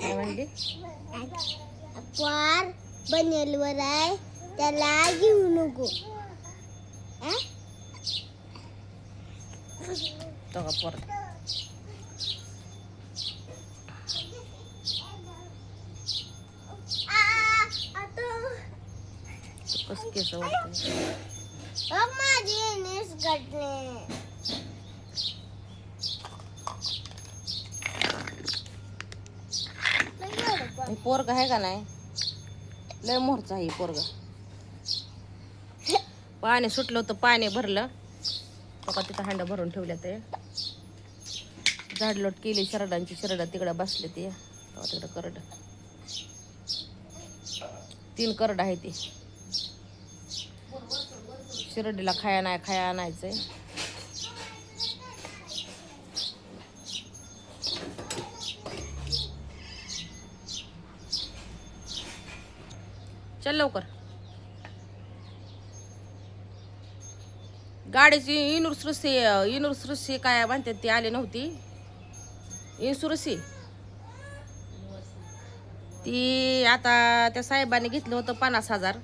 काय म्हणली? पोर बनेलवर आहे त्याला घेऊ नको. तो का पोर कस केस वाटतं. माझी नेस गटले. पोरग आहे का नाही? लय मोरचा आहे पोरग. पाणी सुटलं होतं, पाणी भरलं बघा, तिथं हांडा भरून ठेवल्या. ते झाडलोट केली शरडांची. शरड तिकडं बसले ते तिकडं करड. 3 करड आहे ते. शिरडीला खाया आणायचंय. चल लवकर. गाडीची इनुसृष्टी काय म्हणतात ती आली नव्हती. इन्शुरन्सी ती आता त्या साहेबांनी घेतलं होतं 50,000,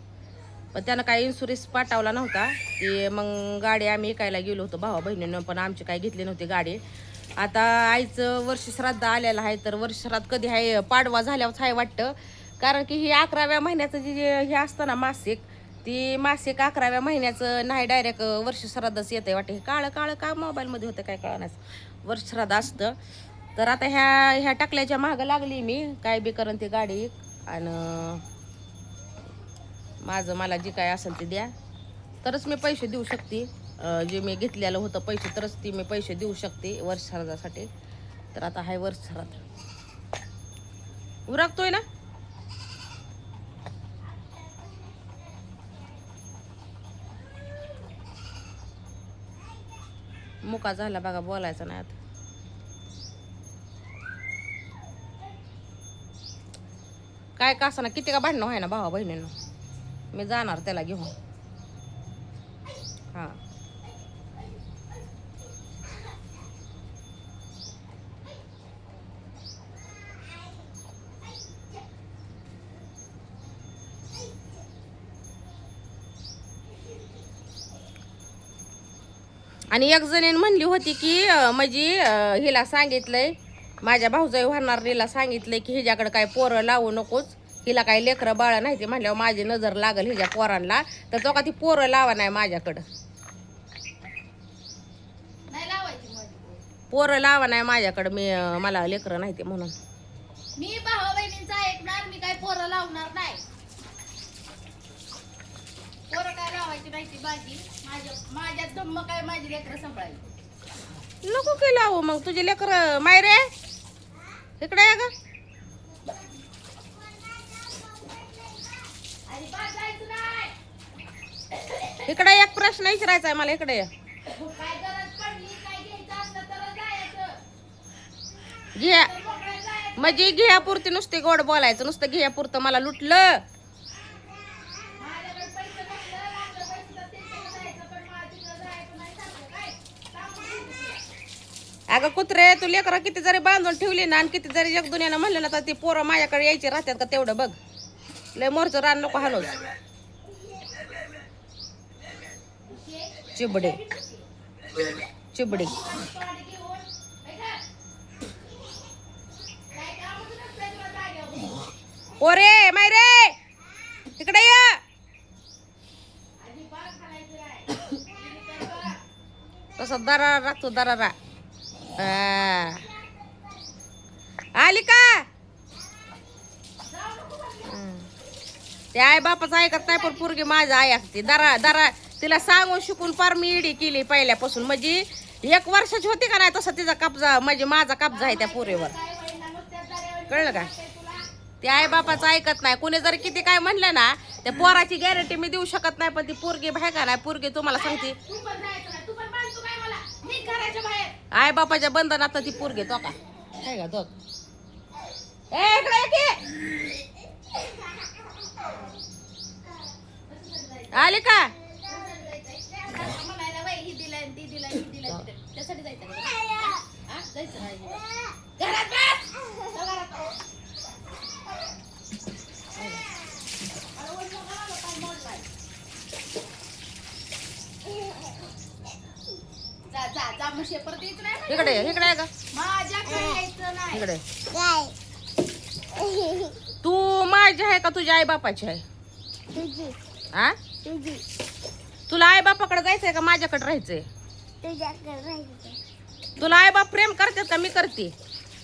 पण त्यानं काय इन्शुरन्स पाठवला नव्हता. ती मग गाडी आम्ही ऐकायला गेलो होतो भावा बहिणीनं, पण आमची काय घेतली नव्हती गाडी. आता आईचं वर्ष श्राद्ध आलेलं आहे, तर वर्ष श्राद्ध कधी आहे? पाडवा झाल्यावर आहे वाटतं. कारण की ही 11व्या महिन्याचं जे हे असतं ना मासिक, ती मासिक 11व्या महिन्याचं नाही, डायरेक्ट वर्ष श्राद्धच येतं वाटतं. हे काळं काळं का मोबाईलमध्ये होतं काय कळणार. वर्ष श्राद्ध असतं. तर आता ह्या टाकल्याच्या मागं लागली मी. काय बी करून ती गाडी आणि माझं मला जे काय असेल ते द्या, तरच मी पैसे देऊ शकते. जे मी घेतलेलं होतं पैसे, तरच ती मी पैसे देऊ शकते वर्ष श्राद्धासाठी. तर आता हाय वर्ष श्राद्ध. उरकतोय ना. मुका झाला बघा, बोलायचं नाही आता. काय का असं ना, किती का भांडणं आहे ना भावा बहिणींनो. मी जाणार त्याला घेऊन. हा आणि एक जणीने म्हणली होती की म्हणजे हिला सांगितलंय, माझ्या भाऊजाई होणारीला सांगितलंय की हिच्याकडे काय पोरं लावू नकोस, हिला काय लेकरं बाळ नाही. ते म्हणल्यावर माझी नजर लागल हिच्या पोरांना, तर तो का ती पोरं लावा नाही माझ्याकडं. पोरं लावा नाही माझ्याकडं. मला लेकरं नाही ते म्हणून. मी भाऊ बहिणींचा ऐकणार, मी काय पोरं लावणार नाही. पोरं काय लावायची नाही ती बाजी. माझ्या दम्म काय माझी लेकरं सांभाळायची. नको की लावू मग तुझे लेकरं. मायरे इकडे या ग. अजिबात जायचं नाही. इकडे एक प्रश्न विचारायचा आहे मला. इकडे काय गरज पडली, काय घ्यायचं असलं तर जायचं. घ्या तर मोकळं जायचं. म्हणजे घ्यापुरती नुसते गोड बोलायचं. नुसतं घ्यापुरतं मला लुटलं. माझ्याकडे पैसे नसलं, लागलं पैसे तर तिकडे जायचं, पण मला तिकडे जायचं नाही सांगते काय. सांगू तुला. अगं कुत्रे, तू लेकरं किती जरी बांधून ठेवली ना, आणि किती जरी जग दुनियानं म्हणलं ना, तर ती पोरं माझ्याकडे यायची राहतात का तेवढं बघ. लय मोरचं रान नको हाणूच. चिबडे चिबडे. पाणी घेऊन, काय का? काय काम होतं नसलं तुला जाग्यावर. ओरे मायरे इकडे या. अजिबात खालायचं नाही. इकडे बघ. तसा दरारा राखतो दरारा. आली का? ते आई बापाचं ऐकत नाही, पण पोरगी माझं आई असते. दरा दरा तिला सांगून शिकून फार मी इडी केली पहिल्यापासून. म्हणजे 1 वर्षाची होती का नाही, तसा तिचा कब्जा, म्हणजे माझा कब्जा आहे त्या पोरीवर. काय होईना नुसत्याच जाग्यावर कळलं का? काय तुला. ते आई बापाचं ऐकत नाही. कोणी जर किती काय म्हणलं ना, त्या पोराची गॅरंटी मी देऊ शकत नाही, पण ती पोरगी बाहेर का नाही. पोरगी तुम्हाला सांगते, तू पण जायचं नाही. तू पण बांधतो काय मला. निघ घराच्या बाहेर. आई बापाच्या बंधनात ती पोरगी तो का काय का तो. ए इकडे ये की. आली का? म्हणायला बाई ही दिलाय ती दिलाय ही दिलाय त्यासाठी जायचं का? हा? जायचं नाही अजिबात. घरात बस. जा घरात. अरे वडिलांना घराला काय मोडलाय. जा जा जा म्हशी परत यायचं नाही माझ्या इकडे घरी. इकडे आहे का माझ्याकडे यायचं नाही. इकडे काय तू माझी आहे का तुझ्या आई बापाची आहे तुझी हा तुझी तुला आई बापाकडे जायचंय का माझ्याकडे राहायचंय तुझ्याकडे राहायचं तुला आई बाप प्रेम करतात का मी करते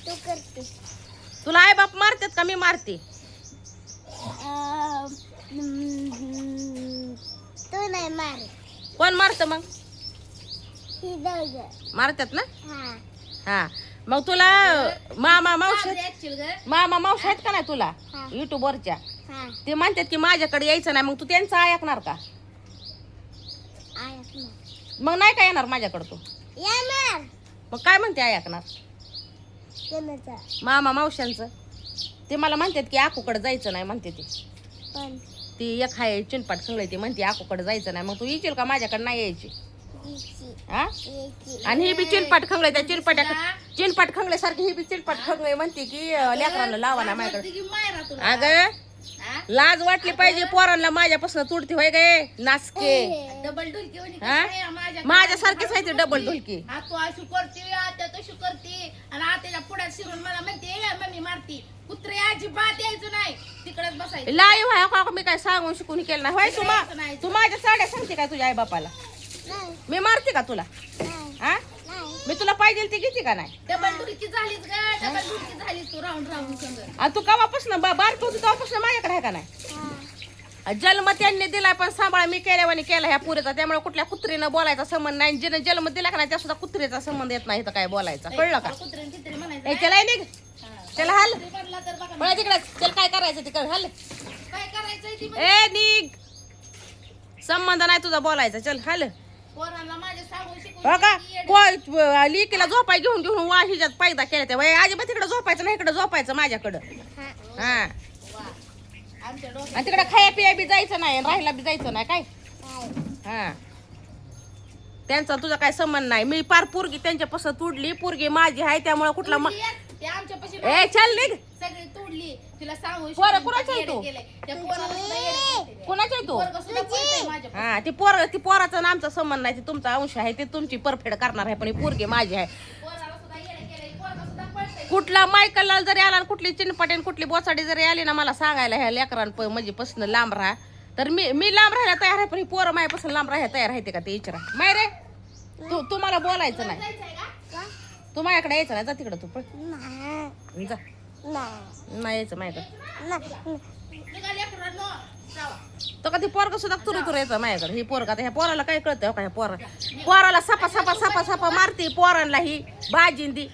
तू करते तुला आई बाप मारतात का मी मारते तू नाही मार कोण मारत मग ही दोघं मारतात ना हा हा मग तुला मामा मावशी ऍक्च्युअल ग मामा मावशी आहेत का नाही तुला हा. युट्यूब वरच्या हा ते म्हणतात की माझ्याकडे यायचं नाही मग तू त्यांचं ऐकणार का ऐक ना मग नाही का येणार माझ्याकडे तू येणार मग काय म्हणते ऐकणार कोणाचं मामा मावशांचं ते मला म्हणतात की आकूकडे जायचं नाही म्हणते ते पण ती एक हाय चिनपाट खंगळे ती म्हणते आकूकडे जायचं नाही मग तू येशील का माझ्याकडे नाही यायची यायची हा यायची आणि ही बी चिनपाट खंगळे त्या चिनपाट खंगळे सारखी ही बी चिनपाट खंगळे म्हणते की लेकरांना लावा ना माझ्याकडे की मायरा तुला अगं हा? लाज वाटली पाहिजे पोरांना माझ्यापासून तुडती होय गे नासके डबल ढुलकी होणी हा? कसं आहे माझ्या माझ्यासारखीच आहे ती डबल ढुलकी हा तू अशी करते आता तशी करते आणि आत्याच्या पुढ्यात शिरून मला म्हणते "ए, मम्मी मारती कुत्रे अजिबात यायचं नाही तिकडेच बसायचं लाईव्ह आहे का मी काय सांगून शिकून केलं नाही होय तू माझ्या साड्या सांगते काय तुझ्या आई बापाला नाही मी मारते का तुला नाही हा नाही मी तुला पाहिजे ती घेते का नाही डबल ढुलकी झालीच ग डबल ढुलकी झालीच तू राहून राहून संग आणि तू कवापासून बारक होती तेव्हापासून माझ्याकडे आहे का नाही हा जन्म त्यांनी दिलाय पण सांभाळ मी केल्यावानी केला ह्या पुरीचा त्यामुळे कुठल्या कुत्रीनं बोलायचा संबंध नाही जिने जन्म दिला का नाही त्या सुद्धा कुत्रीचा संबंध येत नाही तर काय बोलायचा कळलं का कुत्रे कित्रे म्हणायचं ए चला निघ हा. चला हाल कुत्री पडला तर बघा पळा तिकडे चल काय करायचं तिकडे हाल काय करायचंय ती ए निघ संबंध नाही तुझा बोलायचा चल हाल पोरांना माझ्या सांगून शिकून हो का येडं. लिकीला झोपाय घेऊन घेऊन वाहिजात पैदा केल्या त्या अजिबात तिकडे झोपायचं नाही इकडे झोपायचं माझ्याकडं हा हा वा. आमच्या डोक्यात आणि तिकडे खाया पिया बी जायचं नाही राहायला बी जायचं नाही काय काय हा त्यांचा तुझा काय संबंध नाही मी पार पोरगी त्यांच्यापासून तुडली पोरगी माझी आहे त्यामुळे कुठला तोडली आहे. ते आमच्यापाशी ए चल निघ सगळी तोडली तिला सांगून पोरं शिकून कुणाचं आहे येडं तू? केलंय. त्या पोराला सुद्धा येडं केलंय. कोणाच्या तू पोरगं सुद्धा पळतंय माझ्या हा ती पोराचा आणि आमचा संबंध नाही ते तुमचा अंश आहे ते तुमची परफेड करणार आहे पण ही पोरगी माझी आहे पोराला सुद्धा येडं केलंय. पोरगं सुद्धा पळतंय. कुठला मायकल जरी आला आणि कुठली चिनपाटेन कुठली बोचाडी जरी आली ना मला सांगायला ह्या लेकरां म्हणजे पासून लांब राहा तर मी लांब राहायला तयार आहे पण ही पोरं माझ्यापासून लांब राहायला तयार आहे का ते विचारा माय रे तू मला बोलायचं नाही जायचंय का? का तू माझ्याकडे यायचं नाही जा तिकडं तू पळ नाही जा नाही नाही यायचं माझ्याकडे निघा लेकरांनो, जावा. तो का ती पोरग सुद्धा तुरु यायचं माझ्याकडे ही पोरग आता ह्या पोराला काय कळतं हो का ह्या पोराला सपा सपा सपा सपा मारते पोरांना ही बाजिंदी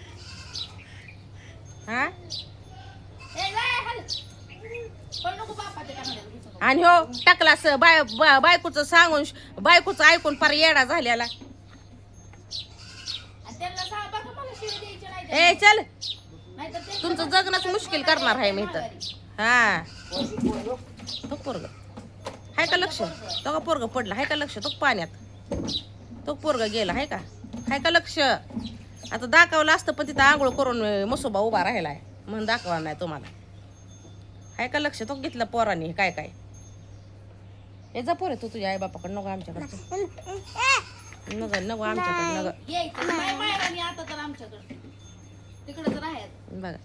हा ए, जाय, हल. पण नको बापा ते कानाला घुसू नको. आणि हो टाकला बायकोचं सांगून बायकोचं ऐकून फार येडा झालेला आणि त्यांना सांग बघा मला शिवी द्यायची नाही तर. ए चल नाहीतर ते तुमचं जगणंच मुश्किल करणार आहे मी तर हा तो पोरग हाय का लक्ष तो का पोरग पडला हाय का लक्ष तो पाण्यात तो पोरग गेला हाय का हाय का लक्ष आता दाखवलं असतं पण तिथं आंघोळ करून मसोबा उभा राहिलाय म्हणून दाखवा नाही तुम्हाला हाय का लक्ष तो घेतलं पोरांनी काय काय हे जा पोरे तू तुझ्या आई बापाकडे नको आमच्याकडे नको नको आमच्याकडे नको यायचं नाही माहेरानी आता तर आमच्याकडे तिकडे तर आहेत बघा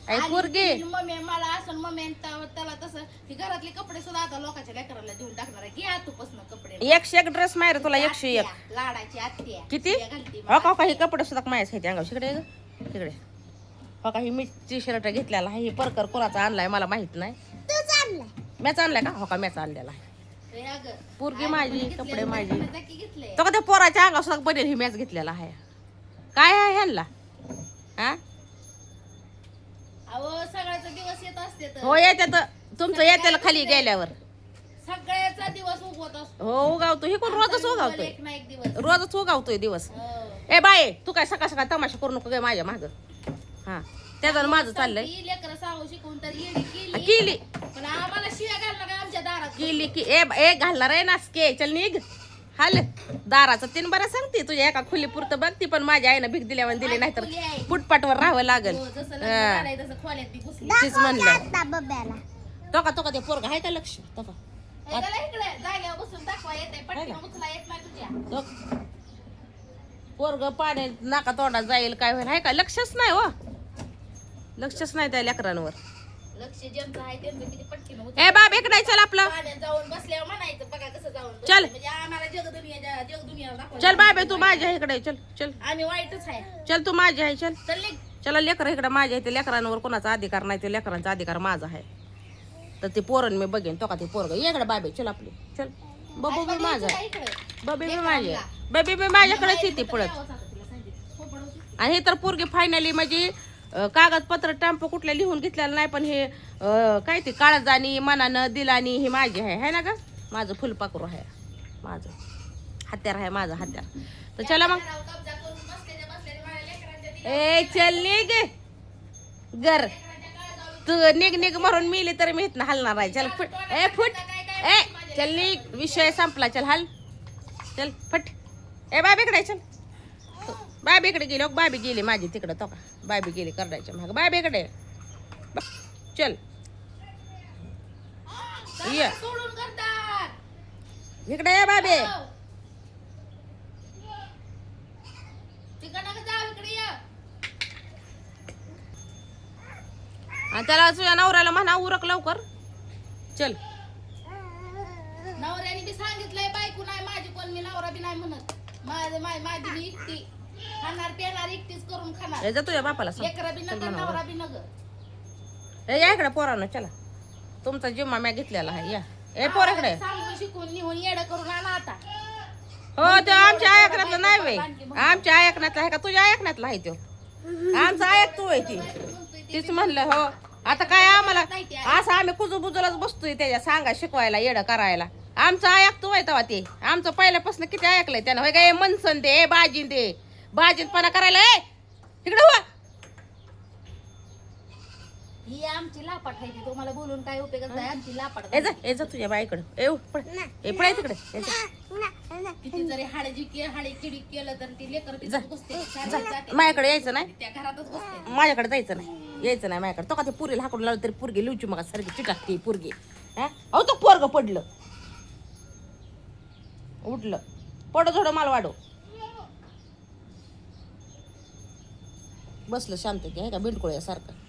आई पोरगी मम्मी मला असं मम्मी त्याला तसं ती घरातले कपडे सुद्धा आता लोकांच्या लेकराला देऊन टाकणार आहे घ्या तूपासून कपडे 101 ड्रेस मार तुला 101 आत्या, लाडाची आत्या किती ती घालती हो का काही कपडे सुद्धा माझ्याच आहेत अंगावर तिकडे तिकडे हो का ही मी टी शर्ट घेतलेला आहे ही परकर कोणाचा आणलाय मला माहित नाही तूच आणलाय मॅच आणलाय का हो का मॅच आणलेला आहे हे अगं, पोरगी आई माझी, बापाने घेतले, कपडे माझी. बापाने नक्की घेतले. तो का त्या पोराच्या अंगावर सुद्धा बनेल ही मॅच घेतलेला आहे काय आहे ह्यांना हा अहो सगळ्याचा दिवस येत असते तर हो येत्यात तुमचं येत्याला खाली गेल्यावर सगळ्याचा दिवस उगवत असतो हो उगावतो ही कोण रोजच उगावतोय एक ना एक दिवस रोजच उगावतोय दिवस हो. ए बाय तू काय सकाळ सकाळ तमाशा करू नको गे माझ्या माग हा त्याचं माझं चाललंय ती लेकरं सांगू शिकवून तर येडी केली केली पण आम्हाला शिव्या घालणार काय आमच्या दारात केली की ए घालणार आहे नासके चल निघ हाल दाराचं तीन बरं सांगते तुझ्या एका खुली पुरतं बघ ती पण माझ्या आईनं भीक दिल्यावर दिली नाही तर फुटपाटवर राहावं लागल हो, जसं लग्न झालंय तसं खोल्यात ती घुसली. तीच म्हणलं आता बब्याला तो का ते पोरग आहे का लक्ष तो का हे गेलं इकडे, जागेवर बसून दाखवा येतंय, पटकन उचला येत नाही तुझ्या. पोरग पाणी नाका तोंडात जाईल काय होईल आहे का लक्षच नाही हो लक्षच नाही त्या लेकरांवर लक्ष ज्यांचं आहे त्यांचं किती पटकीन ए बाब इकडे चल आपलं पाण्यात जाऊन बसल्यावर म्हणायचं बघा कसं जाऊन बसले. चल. म्हणजे आम्हाला जगदुनिया दाखवायला. चल बाबे तू माझ्या इकडे चल चल आम्ही वाईटच आहे. चल तू माझी आहे चल चल निघ. चला लेकर इकडे माझ्या आहे ते लेकरांवर कोणाचा अधिकार नाही ते लेकरांचा अधिकार माझा आहे तर ते पोरण मी बघेन तो का ते पोरग इकडे बाबे चल आपली चल बबू बी माझा काय इकडे? बबी बी माझी बबी बी माझ्याकडेच येते पळत यावंच आता तिला सांगितलं. हो, पडवते. आणि हे तर पोरगे फायनली म्हणजे कागदपत्र टॅम्पो कुठल्या लिहून घेतलेलं नाही पण हे काय ते काळजानी मनानं दिलानी हे माझे आहे ना ग माझं फुलपाखरू आहे माझं हत्यार आहे माझं हत्यार तर चला मग घरावर कब्जा करून बसलेल्या माझ्या लेकरांच्या दिल्या. ए चल निघ गर तू निघ मरून मिली तर मी इथनं हलणार आहे चल फुट ए फुट ए चल निघ विषय संपला चल हल चल फट ए बाबीकडे चल बाबीकडे गेली बाबी गेली माझी तिकडं तो का बाबी गेली करडायच्या माग बाबीकडे चल ये सोडून करतात. इकडे ये बाबे हो. तिकडनं का जाऊ, इकडे ये. आणि त्याला तुझ्या नवऱ्याला म्हणा उरक लवकर चल नवऱ्याने बी सांगितलंय बायको नाही माझी कोण मी नवरा बी नाही म्हणत माझी मी एकटी खाणार पिणार एकटीच करून खाणार. हे जा तुझ्या बापाला सांग लेकरा बी चल नगर म्हणा नवरा बी नगर. ए या इकडे पोरानं चला तुमचा जिम्मा म्या घेतलेला आहे या ए पोराकडे सांगून शिकून निहून येडं करून आणा आता. हो तो आमच्या ऐकण्यातलं नाही बाई आमच्या ऐकण्यातला आहे का तुझ्या ऐकण्यातला आहे तो आमचं ऐक तू आहे ती तीच म्हणलं हो आता काय आम्हाला असं आम्ही कुजूबुजूलाच बसतोय त्याच्या सांगा शिकवायला येडं करायला आमचं ऐक तू आहे तेव्हा ते आमचं पहिल्यापासून किती ऐकलंय त्यानं होय काय मनसन दे बाजीन दे बाजीनपणा करायला ए इकडे हो ही आमची लापाट आहे ती तुम्हाला बोलून काय उपयोग नाही आमची लापाट. ए जा तुझ्या बाईकडं ए पळ तिकडे ए जा. किती जरी हाडी किडी केलं तर ती लेकर तिथंच बसते. सारखी जाते. माझ्याकडे यायचं नाही त्या घरातच बसते. माझ्याकडे जायचं नाही यायचं नाही माझ्याकडे तो का ते पुरीला हाकडून लावलं तरी पुरगी लिवची मग सारखी चिटाकते पुरगी अहो तो पोरग पडलं उठलं पड थोडं माल वाढव बसलं शांत की आहे का बिंडकुळ्यासारखं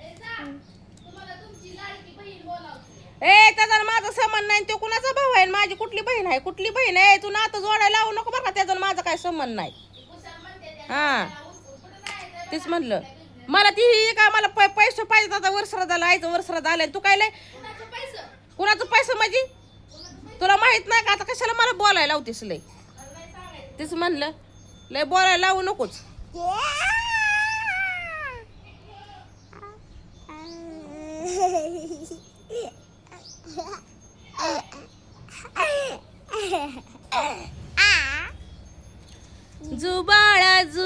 तुम्हाला तुमची लाडकी बहीण बोलावते. ए त्याचा माझा संबंध नाही तो कुणाचा भाऊ आहे माझी कुठली बहीण आहे कुठली बहीण आहे तू नातं जोडायला लावू नको बरं का त्याचा माझा काय संबंध नाही कुशाल म्हणते त्या हा कुठं जायचं? तेच म्हणलं मला ती का मला पैसे पाहिजे आता वर्षराला आयचं वर्षरात आलंय तू काय लय कुणाचं पैसं? कुणाचं पैसे म्हणजे तुला माहित नाही का आता कशाला मला बोलायला लावतेस लय तेच म्हणलं लय बोलायला लावू नकोच जुबाळा जू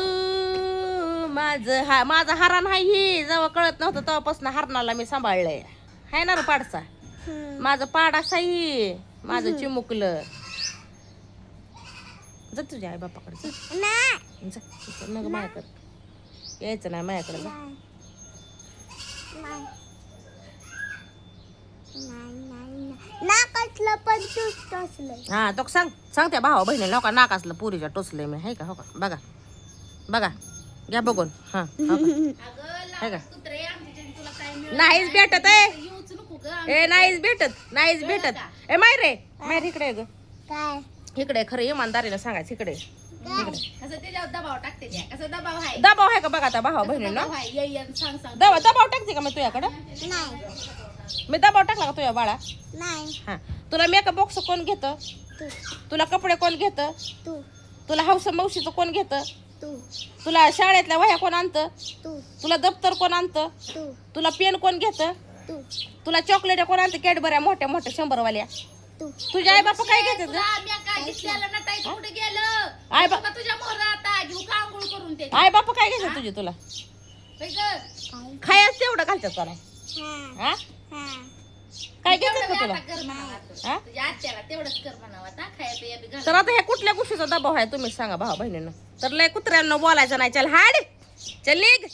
माझा हरण आहे ही जेव्हा कळत नव्हतं तेव्हापासून हरणाला मी सांभाळलंय हाय ना रे पाडसा माझं पाडास आहे ही माझं चिमुकलं जा तुझ्या आई बापाकडे जा मग माझ्याकडे यायचं नाही माझ्याकडे जा नाकातलं पण तूच टोचलंय. हा तो सांग त्या भावा बहिणी लोका नाक असलं पुरीच्या टोचले मी हाय का हो का बघा घ्या बघून हा हो का? अगं हाय का कुत्रे आमच्याच्याने तुला काय मिळत नाहीच भेटत आहे येऊच नको ग. ए नाहीच भेटत ए माय इकडे ये ग काय इकडे खरं इमानदारीनं सांगायचं इकडे कसं त्याच्यावर दबाव टाकते त्या. कसं दबाव आहे दबाव आहे का बघा आता भावा बहिणींना दबाव आहे ये सांग दबाव टाकते का मी तुझ्याकडं नाही मी दबाव टाकला का तुझ्या बाळा नाही हा तुला मेकअप बॉक्स कोण घेतं तू तुला कपडे कोण घेतं तू तुला हौस मौशीचं कोण घेतं तू तुला शाळेतल्या वह्या कोण आणतं तू तुला दप्तर कोण आणतं तू तुला पेन कोण घेतं तू तुला चॉकलेट कोण आणतं कॅडबऱ्या मोठ्या 100 वाल्या तू तुझ्या आई बापा काय घेतात ग? तुला काय दिसलेलं नटायचं कुठे गेलं आई बा- तुला तुझ्या मोर आता घेऊ का आंघोळ करून ते आई बापा काय घेतात तुझे तुला होय ग? खायच तेवढं घालतात तुला हा हा हा काय घ्यायचं तेवढं का तुला आता कर म्हणावं आता. हा? तुझ्या आत्याला तेवढंच कर म्हणावं आता खाया पिया बी घाल. तर आता ह्या कुठल्या गोष्टीचा दबाव आहे तुम्ही सांगा भाऊ बहिणींना तर लय कुत्र्यांना बोलायचं नाही चल हाड चल निघ